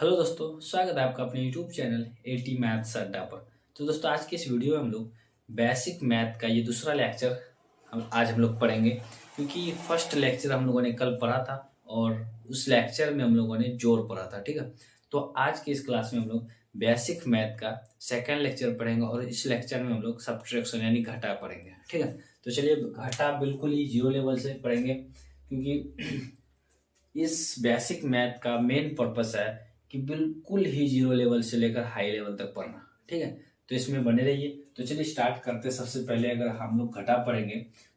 Hello दोस्तों, स्वागत है आपका अपने यूट्यूब चैनल एटी मैथ्स अड्डा पर। तो दोस्तों, आज के इस वीडियो में हम लोग बेसिक मैथ का ये दूसरा लेक्चर हम लोग पढ़ेंगे, क्योंकि फर्स्ट लेक्चर हम लोगों ने कल पढ़ा था और उस लेक्चर में हम लोगों ने जोड़ पढ़ा था। ठीक है, तो आज की इस क्लास में हम लोग बेसिक मैथ का सेकेंड लेक्चर पढ़ेंगे और इस लेक्चर में हम लोग सब्ट्रैक्शन यानी घटा पढ़ेंगे। ठीक है, तो चलिए घटा बिल्कुल ही जीरो लेवल से पढ़ेंगे, क्योंकि इस बेसिक मैथ का मेन पर्पस है कि बिल्कुल ही जीरो लेवल से लेकर हाई लेवल तक पढ़ना। ठीक है, तो इसमें बने रहिए। तो चलिए स्टार्ट करते हैं। सबसे पहले अगर हम लोग घटा पढ़ेंगे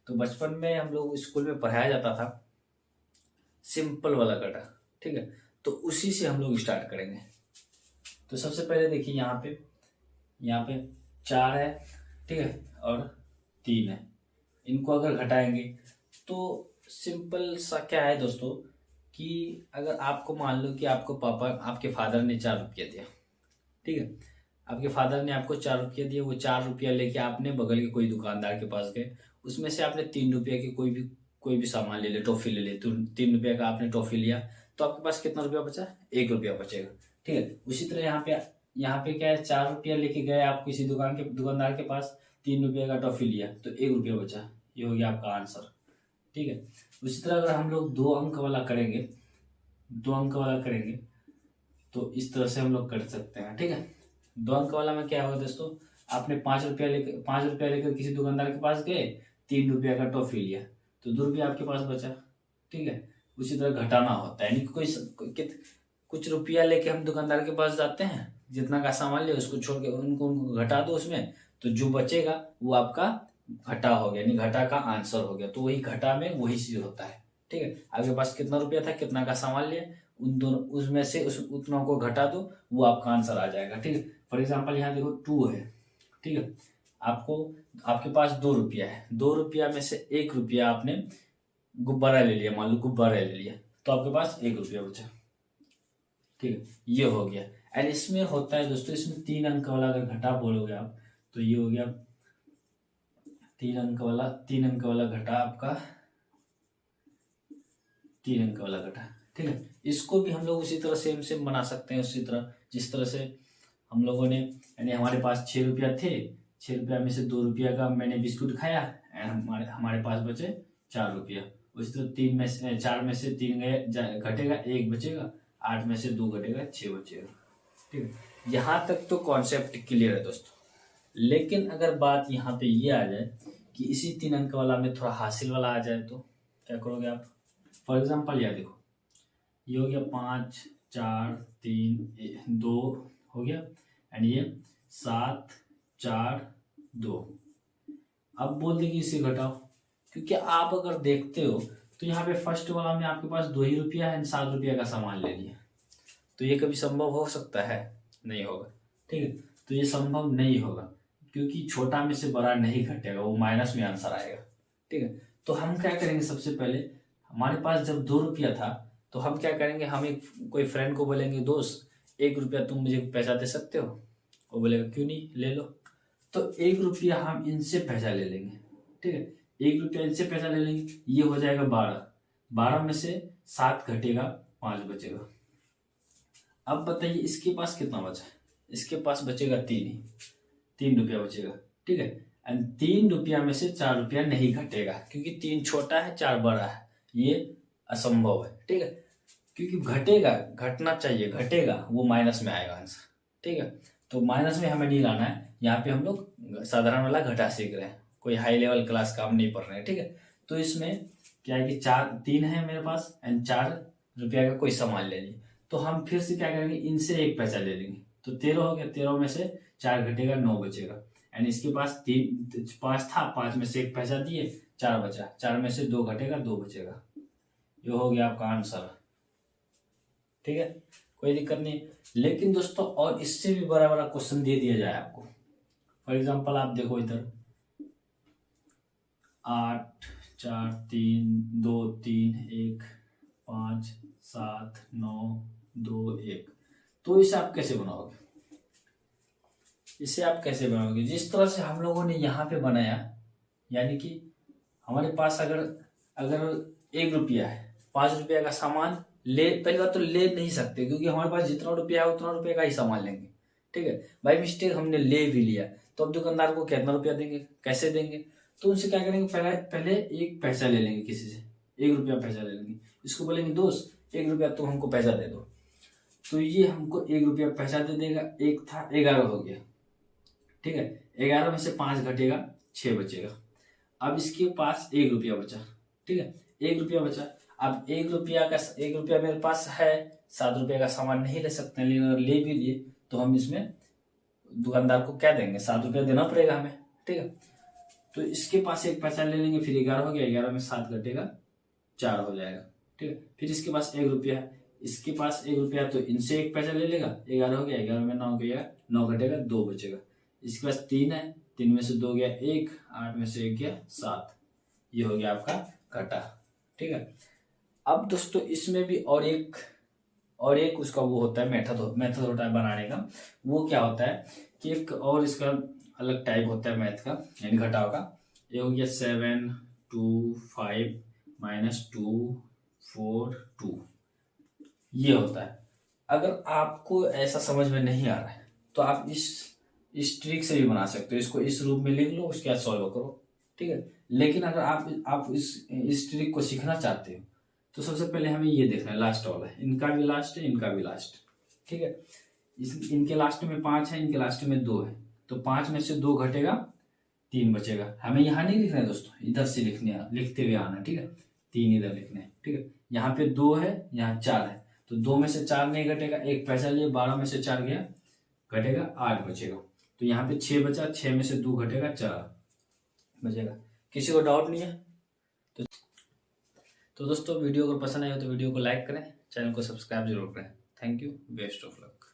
तो बचपन में हम लोग स्कूल में पढ़ाया जाता था सिंपल वाला घटा। ठीक है, तो उसी से हम लोग स्टार्ट करेंगे। तो सबसे पहले देखिए, यहाँ पे 4 है, ठीक है, और 3 है। इनको अगर घटाएंगे तो सिंपल सा क्या है दोस्तों, कि अगर आपको मान लो कि आपके फादर ने 4 रुपया दिया। ठीक है, आपके फादर ने आपको 4 रुपया दिया, वो 4 रुपया लेके आपने बगल के कोई दुकानदार के पास गए, उसमें से आपने 3 रुपया की कोई भी सामान ले लिया, टॉफी ले ली। तो 3 रुपया का आपने टॉफी लिया, तो आपके पास कितना रुपया बचा? 1 रुपया बचेगा। ठीक है, उसी तरह यहाँ पे क्या है, 4 रुपया लेके गए आप किसी दुकानदार के पास, 3 रुपया का टॉफी लिया, तो 1 रुपया बचा। ये हो गया आपका आंसर। ठीक है, उसी तरह अगर हम लोग 2 अंक वाला करेंगे तो इस तरह से हम लोग कर सकते हैं। ठीक है, 2 अंक वाला में क्या होगा दोस्तों, आपने 5 रुपया लेकर किसी दुकानदार के पास गए, 3 रुपया का टॉफी लिया, तो 2 रुपया आपके पास बचा। ठीक है, उसी तरह घटाना होता है, यानी कुछ रुपया लेके हम दुकानदार के पास जाते हैं, जितना का सामान लिया उसको छोड़ के उनको घटा दो उसमें, तो जो बचेगा वो आपका घटा हो गया, यानी घटा का आंसर हो गया। तो वही घटा में वही चीज होता है। ठीक है, आपके पास कितना रुपया था, कितना का सामान लिया, उन दोनों उसमें से उतना को घटा दो, वो आपका आंसर आ जाएगा। ठीक है, फॉर एग्जाम्पल यहाँ देखो 2 है। ठीक है, आपके पास 2 रुपया है, 2 रुपया में से 1 रुपया आपने गुब्बारा ले लिया, मान लो गुब्बारा ले लिया, तो आपके पास 1 रुपया बचा। ठीक है, ये हो गया। एंड इसमें होता है दोस्तों, इसमें 3 अंक वाला अगर घटा बोलोगे आप, तो ये हो गया 3 अंक वाला घटा आपका, 3 अंक वाला घटा। ठीक है, इसको भी हम लोग उसी तरह सेम बना सकते हैं, उसी तरह जिस तरह से हम लोगों ने, यानी हमारे पास 6 रुपया थे, 6 रुपया में से 2 रुपया का मैंने बिस्कुट खाया, एंड हमारे पास बचे 4 रुपया। उसी तरह 4 में से 3 घटेगा, 1 बचेगा, 8 में से 2 घटेगा, 6 बचेगा। ठीक है, यहाँ तक तो कॉन्सेप्ट क्लियर है दोस्तों। लेकिन अगर बात यहाँ पे ये आ जाए कि इसी 3 अंक वाला में थोड़ा हासिल वाला आ जाए, तो क्या करोगे आप? फॉर एग्जाम्पल यहाँ देखो, ये हो गया 5 4 3 2 हो गया, एंड ये 7 4 2। अब बोल दे कि इसे घटाओ, क्योंकि आप अगर देखते हो तो यहाँ पे फर्स्ट वाला में आपके पास 2 ही रुपया है, 7 रुपया का सामान ले लिया, तो ये कभी संभव हो सकता है? नहीं होगा। ठीक है, तो ये संभव नहीं होगा, क्योंकि छोटा में से बड़ा नहीं घटेगा, वो माइनस में आंसर आएगा। ठीक है, तो हम क्या करेंगे, सबसे पहले हमारे पास जब 2 रुपया था, तो हम क्या करेंगे, हम कोई फ्रेंड को बोलेंगे, दोस्त 1 रुपया तुम मुझे पैसा दे सकते हो? वो बोलेगा क्यों नहीं, ले लो। तो 1 रुपया हम इनसे पैसा ले लेंगे। ठीक है, 1 रुपया इनसे पैसा ले लेंगे, ये हो जाएगा 12 में से 7 घटेगा, 5 बचेगा। अब बताइए इसके पास कितना बचा? इसके पास बचेगा 3 रुपया बचेगा। ठीक है, एंड 3 रुपया में से 4 रुपया नहीं घटेगा, क्योंकि 3 छोटा है, 4 बड़ा है, ये असंभव है। ठीक है, क्योंकि घटना चाहिए, घटेगा वो माइनस में आएगा आंसर। ठीक है, तो माइनस में हमें नहीं लाना है, यहाँ पे हम लोग साधारण वाला घटा सीख रहे हैं, कोई हाई लेवल क्लास का हम नहीं पढ़ रहे हैं। ठीक है, तो इसमें क्या है कि 3 है मेरे पास, एंड 4 रुपया का कोई सामान ले लिया, तो हम फिर से क्या करेंगे, इनसे 1 पैसा ले लेंगे, तो 13 हो गया, 13 में से 4 घटेगा, 9 बचेगा। एंड इसके पास 5 था, 5 में से 1 पैसा दिए, 4 बचा, 4 में से 2 घटेगा, 2 बचेगा। ये हो गया आपका आंसर। ठीक है, कोई दिक्कत नहीं। लेकिन दोस्तों, और इससे भी बड़ा बड़ा क्वेश्चन दे दिया जाए आपको, फॉर एग्जांपल आप देखो इधर 8 4 3 2 3 1 5 7 9 2 1, तो इसे आप कैसे बनाओगे? जिस तरह से हम लोगों ने यहाँ पे बनाया, यानी कि हमारे पास अगर 1 रुपया है, 5 रुपया का सामान पहली बात तो ले नहीं सकते, क्योंकि हमारे पास जितना रुपया है उतना रुपये का ही सामान लेंगे। ठीक है, बाई मिस्टेक हमने ले भी लिया तो अब दुकानदार को कितना रुपया देंगे, कैसे देंगे? तो उनसे क्या करेंगे, पहले एक पैसा ले लेंगे, किसी से 1 रुपया पैसा ले लेंगे। इसको बोलेंगे दोस्त 1 रुपया तुम हमको पैसा दे दो, तो ये हमको 1 रुपया पैसा दे देगा। एक था 11 हो गया। ठीक है, 11 में से 5 घटेगा, 6 बचेगा। अब इसके पास 1 रुपया बचा। ठीक है, 1 रुपया बचा। अब 1 रुपया मेरे पास है, 7 रुपये का सामान नहीं ले सकते हैं, लेकिन अगर ले भी लिए तो हम इसमें दुकानदार को क्या देंगे, 7 रुपया देना पड़ेगा हमें। ठीक है, तो इसके पास एक पैसा ले लेंगे, फिर 11 हो गया, 11 में 7 घटेगा, 4 हो जाएगा। ठीक है, फिर इसके पास 1 रुपया है, इसके पास 1 रुपया, तो इनसे एक पैसा ले लेगा, 11 हो गया, 11 में 9 गया, 9 घटेगा, 2 बचेगा। इसके पास 3 है, 3 में से 2 गया 1, 8 में से 1 गया 7, ये हो गया आपका घटा। ठीक है, अब दोस्तों इसमें भी और एक उसका वो होता है, मेथड होता है बनाने का। वो क्या होता है कि एक और इसका अलग टाइप होता है मैथ का, यानी घटाव का। ये हो गया 7 2 5 -2 4 2, ये होता है। अगर आपको ऐसा समझ में नहीं आ रहा है तो आप इस ट्रिक से भी बना सकते हो। इसको इस रूप में लिख लो, उसके बाद सॉल्व करो। ठीक है, लेकिन अगर आप इस ट्रिक को सीखना चाहते हो तो सबसे पहले हमें ये देखना है, लास्ट वाला है, इनका भी लास्ट है, इनका भी लास्ट। ठीक है, इनके लास्ट में 5 है, इनके लास्ट में 2 है, तो 5 में से 2 घटेगा, 3 बचेगा। हमें यहाँ नहीं लिखना है दोस्तों, इधर से लिखते हुए आना। ठीक है, 3 इधर लिखने हैं। ठीक है, यहाँ पे 2 है, यहाँ 4 है, तो 2 में से 4 नहीं घटेगा, एक पैसा लिए, 12 में से 4 गया, घटेगा 8 बचेगा। तो यहाँ पे 6 बचा, 6 में से 2 घटेगा, 4 बचेगा। किसी को डाउट नहीं है? तो दोस्तों वीडियो अगर पसंद आए तो वीडियो को लाइक करें, चैनल को सब्सक्राइब जरूर करें। Thank you, best of luck.